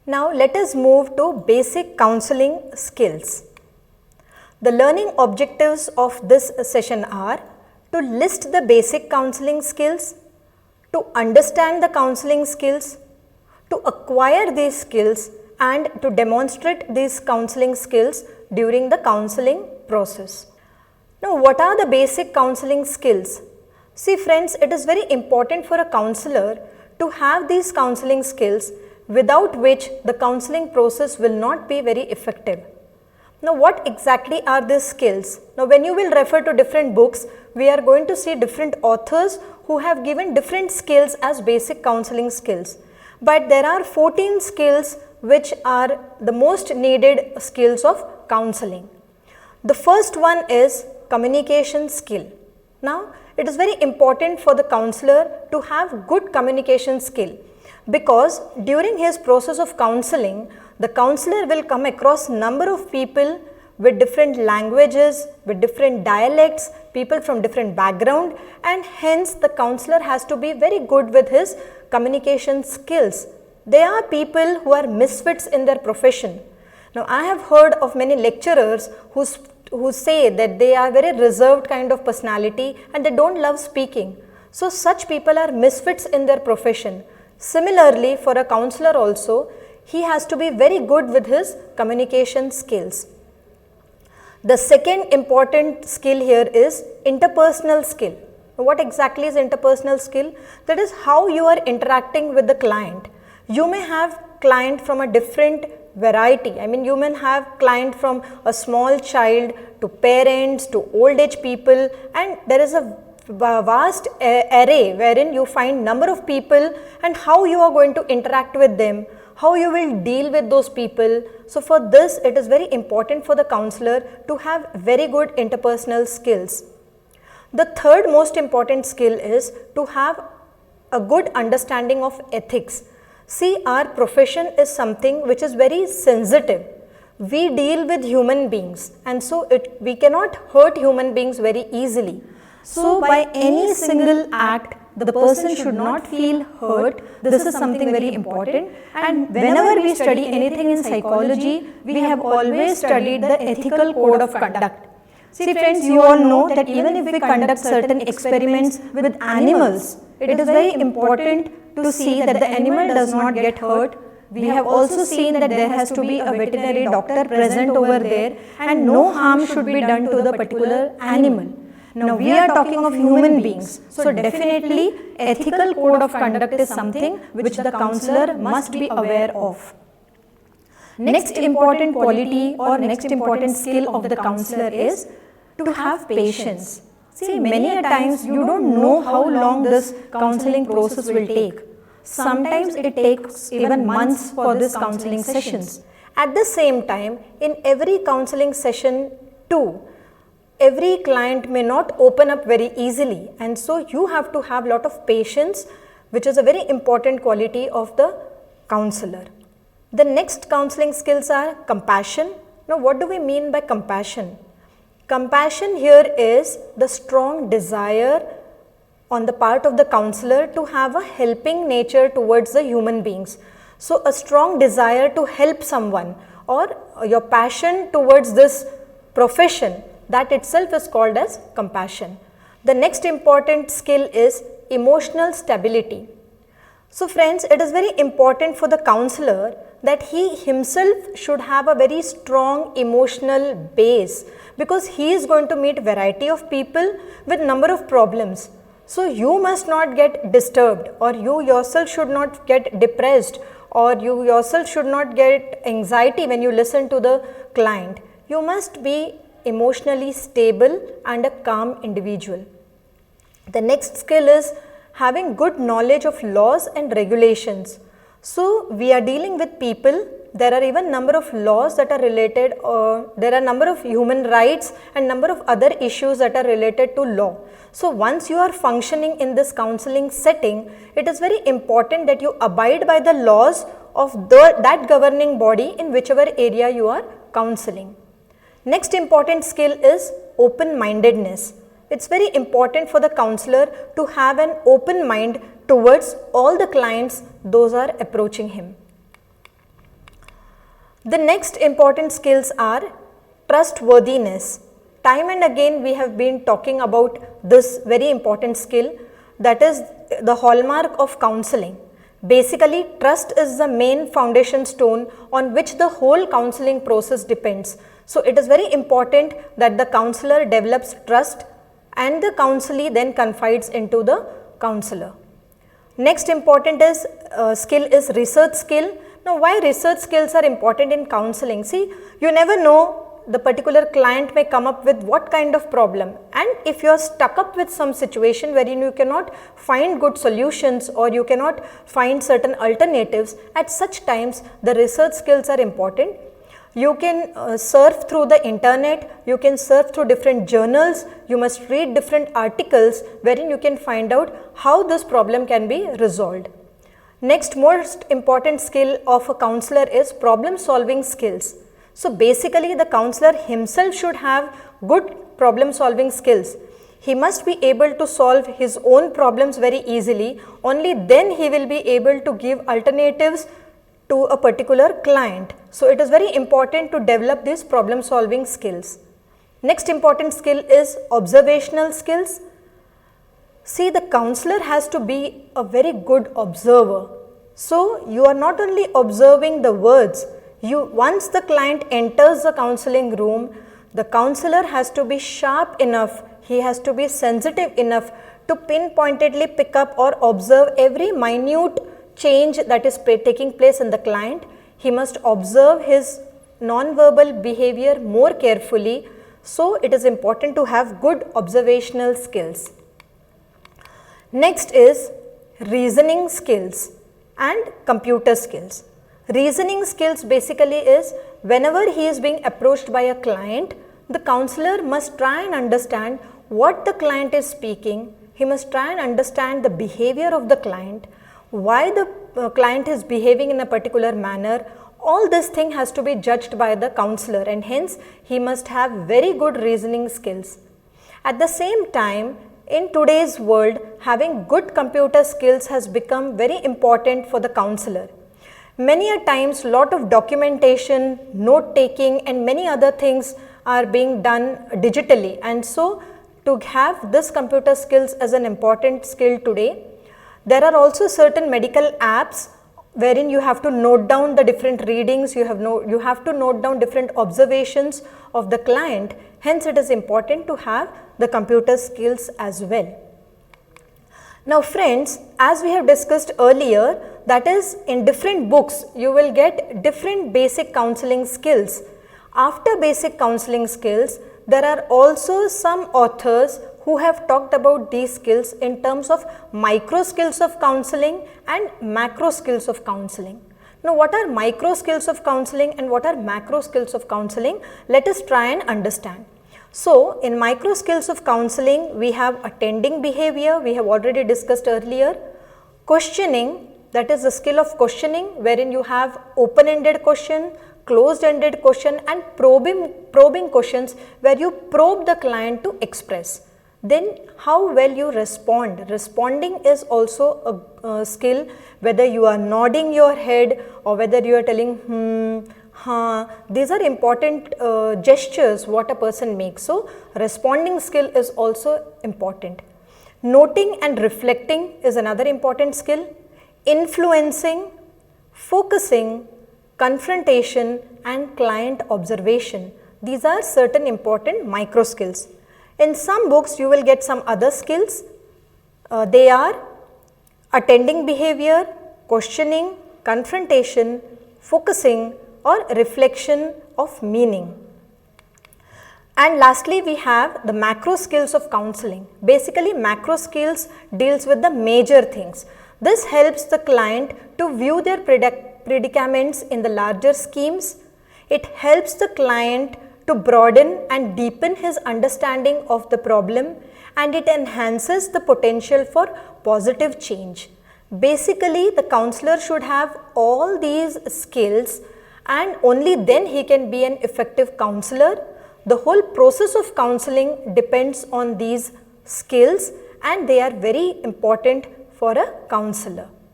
Now let us move to basic counseling skills. The learning objectives of this session are to list the basic counseling skills, to understand the counseling skills, to acquire these skills and to demonstrate these counseling skills during the counseling process. Now what are the basic counseling skills? See friends, it is very important for a counselor to have these counseling skills, without which the counseling process will not be very effective. Now what exactly are these skills? Now when you will refer to different books, we are going to see different authors who have given different skills as basic counseling skills. But there are 14 skills which are the most needed skills of counseling. The first one is communication skill. Now it is very important for the counselor to have good communication skill, because during his process of counseling, the counselor will come across number of people with different languages, with different dialects, people from different background, and hence the counselor has to be very good with his communication skills. They are people who are misfits in their profession. Now I have heard of many lecturers who say that they are very reserved kind of personality and they don't love speaking. So such people are misfits in their profession. Similarly, for a counselor also, he has to be very good with his communication skills. The second important skill here is interpersonal skill. What exactly is interpersonal skill? That is how you are interacting with the client. You may have client from a different variety. I mean, you may have client from a small child to parents to old age people, and there is a vast array wherein you find number of people and how you are going to interact with them, how you will deal with those people. So for this, it is very important for the counselor to have very good interpersonal skills. The third most important skill is to have a good understanding of ethics. See, our profession is something which is very sensitive. We deal with human beings, and so we cannot hurt human beings very easily. So by any single act, the person should not feel hurt. This is something very important. And whenever we study anything in psychology, we have always studied the ethical code of conduct. See friends, you all know that even if we conduct certain experiments with animals, it is very important to see that the animal does not get hurt. We have also seen that there has to be a veterinary doctor present over there, and no harm should be done to the particular animal. Now we are talking of human beings, so definitely ethical code of conduct is something which the counselor must be aware of. Next important quality or next important skill of the counselor is to have patience. See, many a times you don't know how long this counseling process will take. Sometimes it takes even months for these counseling sessions. At the same time, in every counseling session too, every client may not open up very easily, and so you have to have lot of patience, which is a very important quality of the counselor. The next counseling skills are compassion. Now what do we mean by compassion? Compassion here is the strong desire on the part of the counselor to have a helping nature towards the human beings. So a strong desire to help someone, or your passion towards this profession, that itself is called as compassion. The next important skill is emotional stability. So friends, it is very important for the counselor that he himself should have a very strong emotional base, because he is going to meet variety of people with number of problems. So you must not get disturbed, or you yourself should not get depressed, or you yourself should not get anxiety when you listen to the client. You must be emotionally stable and a calm individual. The next skill is having good knowledge of laws and regulations. So we are dealing with people. There are even number of laws that are related, there are number of human rights and number of other issues that are related to law. So once you are functioning in this counseling setting, it is very important that you abide by the laws of that governing body in whichever area you are counseling. Next important skill is open-mindedness. It's very important for the counselor to have an open mind towards all the clients those are approaching him. The next important skills are trustworthiness. Time and again we have been talking about this very important skill, that is the hallmark of counseling. Basically, trust is the main foundation stone on which the whole counseling process depends. So, it is very important that the counselor develops trust and the counselee then confides into the counselor. Next important skill is research skill. Now, why research skills are important in counseling? See, you never know, the particular client may come up with what kind of problem, and if you are stuck up with some situation wherein you cannot find good solutions or you cannot find certain alternatives, at such times the research skills are important. You can surf through the internet, you can surf through different journals, you must read different articles wherein you can find out how this problem can be resolved. Next most important skill of a counselor is problem solving skills. So, basically the counselor himself should have good problem solving skills. He must be able to solve his own problems very easily, only then he will be able to give alternatives to a particular client. So, it is very important to develop these problem solving skills. Next important skill is observational skills. See, the counselor has to be a very good observer. So, you are not only observing the words, once the client enters the counseling room, the counselor has to be sharp enough, he has to be sensitive enough to pinpointedly pick up or observe every minute change that is taking place in the client. He must observe his non-verbal behavior more carefully. So, it is important to have good observational skills. Next is reasoning skills and computer skills. Reasoning skills basically is whenever he is being approached by a client, the counselor must try and understand what the client is speaking. He must try and understand the behavior of the client, why the client is behaving in a particular manner. All this thing has to be judged by the counselor, and hence he must have very good reasoning skills. At the same time, in today's world, having good computer skills has become very important for the counselor. Many a times lot of documentation, note taking and many other things are being done digitally, and so to have this computer skills as an important skill today. There are also certain medical apps wherein you have to note down the different readings, you have to note down different observations of the client, hence it is important to have the computer skills as well. Now friends, as we have discussed earlier, that is in different books you will get different basic counseling skills. After basic counseling skills, there are also some authors who have talked about these skills in terms of micro skills of counseling and macro skills of counseling. Now what are micro skills of counseling and what are macro skills of counseling? Let us try and understand. So, in micro skills of counseling, we have attending behavior, we have already discussed earlier. Questioning, that is the skill of questioning, wherein you have open-ended question, closed-ended question and probing questions where you probe the client to express. Then how well you respond. Responding is also a skill, whether you are nodding your head or whether you are telling these are important gestures what a person makes. So, responding skill is also important. Noting and reflecting is another important skill. Influencing, focusing, confrontation and client observation. These are certain important micro skills. In some books you will get some other skills. They are attending behavior, questioning, confrontation, focusing or reflection of meaning. And lastly, we have the macro skills of counseling. Basically, macro skills deals with the major things. This helps the client to view their predicaments in the larger schemes. It helps the client to broaden and deepen his understanding of the problem, and it enhances the potential for positive change. Basically, the counselor should have all these skills and only then he can be an effective counselor. The whole process of counseling depends on these skills and they are very important for a counselor.